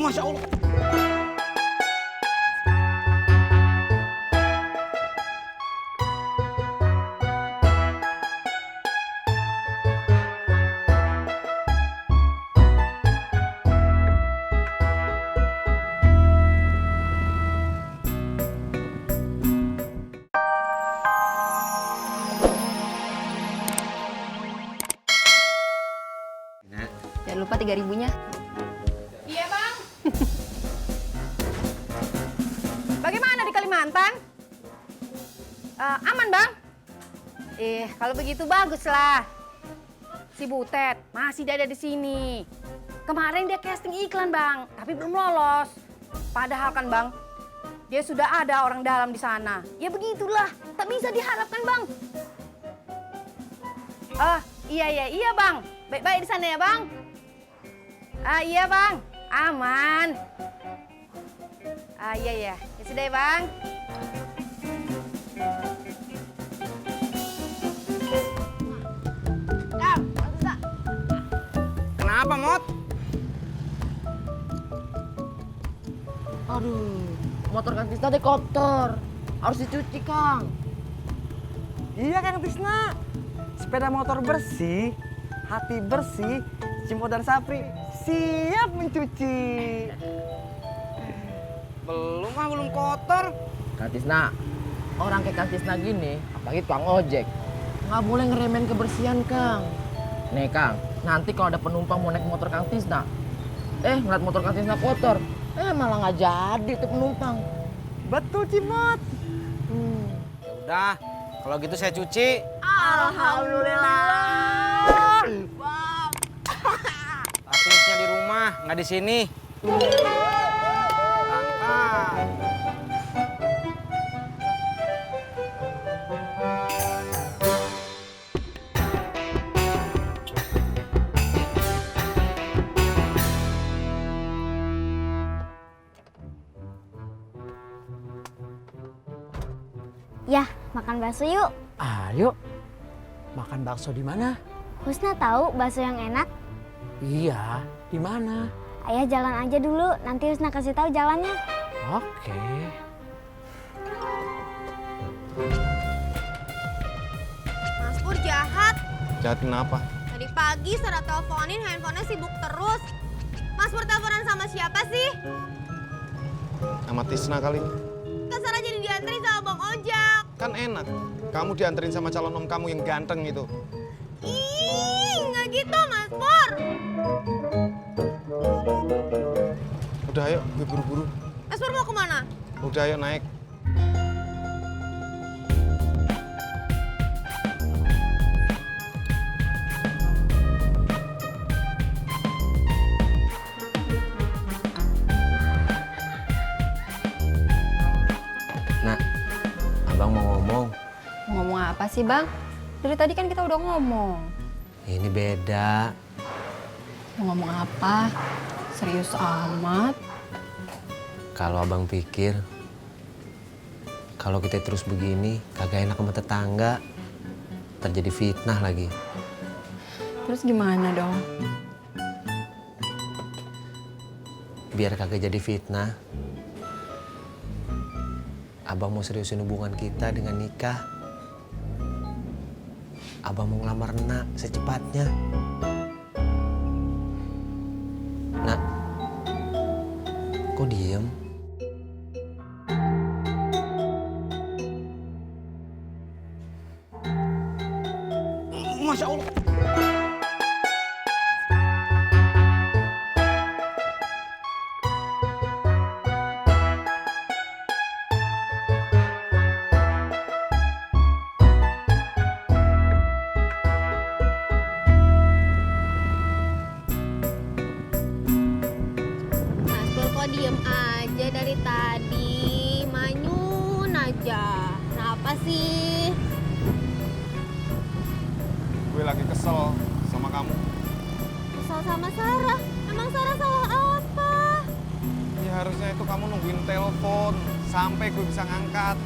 Masya Allah. Jangan lupa 3.000-nya. Iya, Bang. Bagaimana di Kalimantan? Aman, Bang? Kalau begitu baguslah. Si Butet masih ada di sini. Kemarin dia casting iklan, Bang, tapi belum lolos. Padahal kan, Bang, dia sudah ada orang dalam di sana. Ya begitulah, tak bisa diharapkan, Bang. Iya, Bang. Baik-baik di sana ya, Bang. Iya, Bang. Aman. Iya. Ya sudah ya, Bang. Kenapa, Mot? Aduh, motor Kang Tisna teh kotor. Harus dicuci, Kang. Iya Kang Tisna, sepeda motor bersih, hati bersih, Cimpo dan Sapri siap mencuci. Belum kotor. Kang Tisna, orang kayak Kang Tisna gini, apalagi tukang ojek, nggak boleh ngeremehin kebersihan, Kang. Nih, Kang, nanti kalau ada penumpang mau naik motor Kang Tisna, ngeliat motor Kang Tisna kotor, malah nggak jadi tuh penumpang. Betul Cimot. Ya udah, kalau gitu saya cuci. Alhamdulillah. Bang. Artisnya di rumah, nggak di sini. Angkat. Yah, makan bakso yuk. Ayo, makan bakso di mana? Husna tahu bakso yang enak. Iya, di mana? Ayah jalan aja dulu, nanti Husna kasih tahu jalannya. Oke. Mas Pur jahat. Jahat kenapa? Tadi pagi Sarah teleponin, handphonenya sibuk terus. Mas Pur teleponan sama siapa sih? Sama Tisna kali. Kan Sarah jadi dianterin sama Bang Ojak. Kan enak. Kamu dianterin sama calon om kamu yang ganteng itu. Ih, nggak gitu Mas Pur. Udah ayo, gue buru-buru. Mas Pur mau kemana? Udah ayo naik. Nak, abang mau ngomong. Ngomong apa sih, Bang? Dari tadi kan kita udah ngomong. Ini beda. Mau ngomong apa? Serius amat. Kalau abang pikir, kalau kita terus begini, kagak enak sama tetangga. Terjadi fitnah lagi. Terus gimana dong? Biar kagak jadi fitnah, abang mau seriusin hubungan kita dengan nikah. Abang mau ngelamar Nak secepatnya. Nak, kok diem? Masya Allah. Mas Pur kok diem aja dari tadi? Manyun aja. Kenapa sih? Gue lagi kesel sama kamu. Kesel sama Sarah. Emang Sarah salah apa? Ya harusnya itu kamu nungguin telepon sampai gue bisa ngangkat.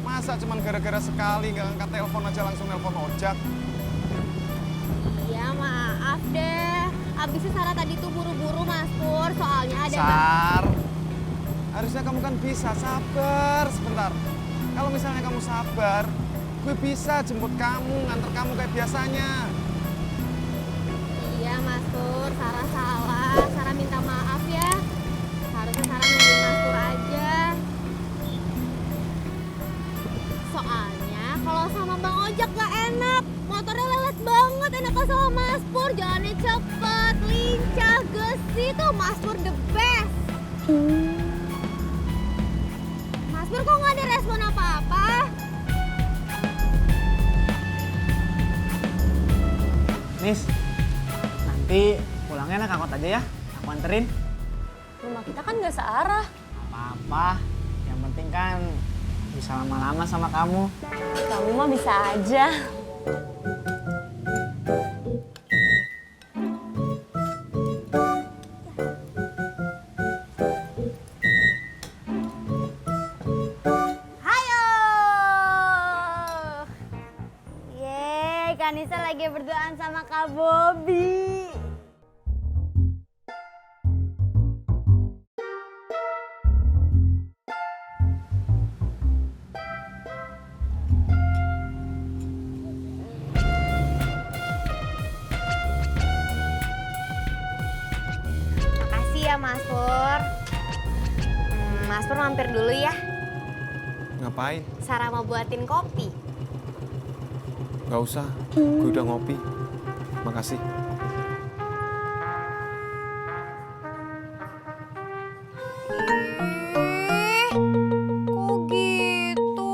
Masa cuman gara-gara sekali nggak angkat telepon aja langsung nelpon ojak? Ya maaf deh. Abisnya Sarah tadi tuh buru-buru Mas Pur, soalnya ada Sar, harusnya kamu kan bisa sabar sebentar. Kalau misalnya kamu sabar, gue bisa jemput kamu, nganter kamu kayak biasanya. Iya Mas Pur, Sarah salah. Sarah minta maaf ya. Harusnya Sarah nungguin Mas Pur aja. Soalnya kalau sama Bang Ojek gak enak. Motornya lelet banget, enaknya sama Mas Pur. Jalannya cepet, lincah, gesit. Tuh Mas Pur the best. Mas Pur kok gak ada respon apa-apa? Nis, nanti pulangnya naik angkot aja ya. Aku anterin. Rumah kita kan nggak searah. Apa-apa, yang penting kan bisa lama-lama sama kamu. Kamu mah bisa aja. Hayo! Yeay, Kanisa lagi berduaan sama Kak Bobby. Makasih ya Mas Pur. Mas Pur mampir dulu ya. Ngapain? Sarah mau buatin kopi. Gak usah, gue udah ngopi. Makasih. Kok gitu?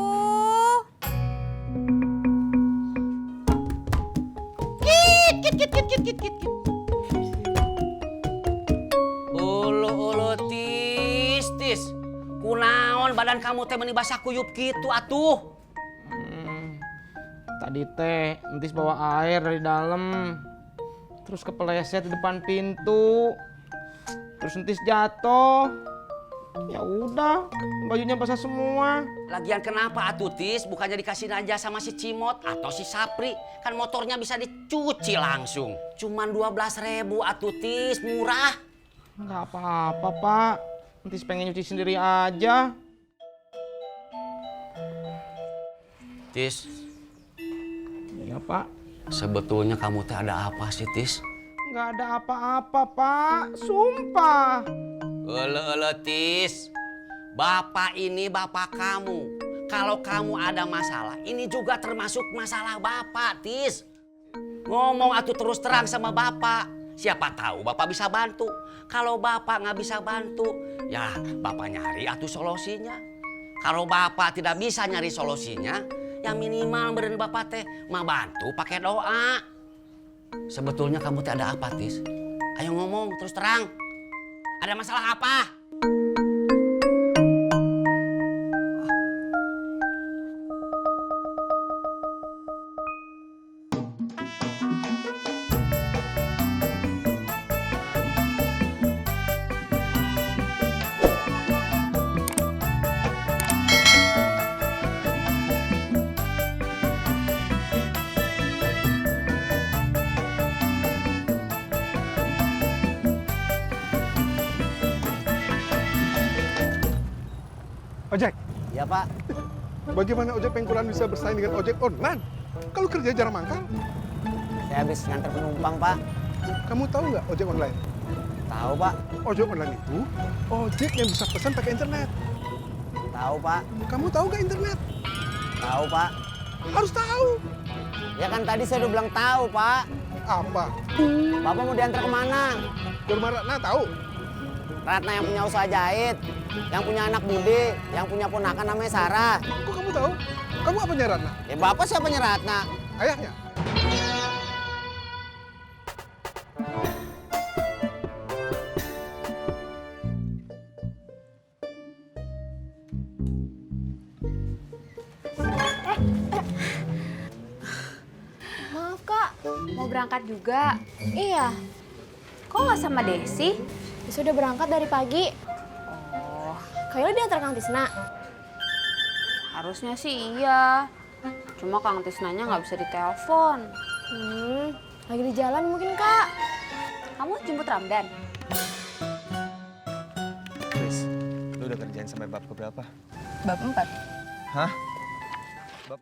Ulu tis. Kunaon badan kamu teh meni basah kuyup gitu atuh. Tadi teh entis bawa air dari dalam. Terus kepeleset di depan pintu. Terus entis jatuh. Ya udah, bajunya basah semua. Lagian kenapa atuh tis? Bukannya dikasih aja sama si Cimot atau si Sapri. Kan motornya bisa dicuci langsung. Cuman 12.000 atuh tis, murah. Enggak apa-apa, Pak. Entis pengen nyuci sendiri aja. Tis, Iya, Pak. sebetulnya kamu teh ada apa sih tis? Enggak ada apa-apa, Pak. Sumpah. Ele tis, bapak ini bapak kamu. Kalau kamu ada masalah, ini juga termasuk masalah bapak, tis. Ngomong atuh terus terang sama bapak. Siapa tahu bapak bisa bantu. Kalau bapak nggak bisa bantu, ya bapak nyari atuh solusinya. Kalau bapak tidak bisa nyari solusinya, ya minimal beren bapak teh mah bantu pakai doa. Sebetulnya kamu teh ada apa, tis? Ayo ngomong terus terang. Ada masalah apa? Ojek, Iya Pak. bagaimana ojek pengkolan bisa bersaing dengan ojek online? Kalau kerja jarang mangkal, Saya habis nganter penumpang Pak. kamu tahu nggak ojek online? Tahu Pak. Ojek online itu ojek yang bisa pesan pakai internet. Tahu Pak. Kamu tahu nggak internet? Tahu Pak. Harus tahu. Ya kan tadi saya udah bilang tahu Pak. Apa? Bapak mau diantar kemana? Ke rumah Ratna tahu? Ratna yang punya usaha jahit, yang punya anak Budi, yang punya ponakan namanya Sarah. Kok kamu tahu? Kamu apanya Ratna? Ya Bapak siapanya Ratna? Ayahnya? Maaf kak, mau berangkat juga? Iya. Kok nggak sama Desi? Sudah berangkat dari pagi. Oh, Kayaknya diantar Kang Tisna. harusnya sih iya. Cuma Kang Tisnanya nggak bisa ditelepon. Lagi di jalan mungkin kak. Kamu jemput Ramdan? Tris, lu udah kerjain sampai bab keberapa? Bab 4. Hah? Bab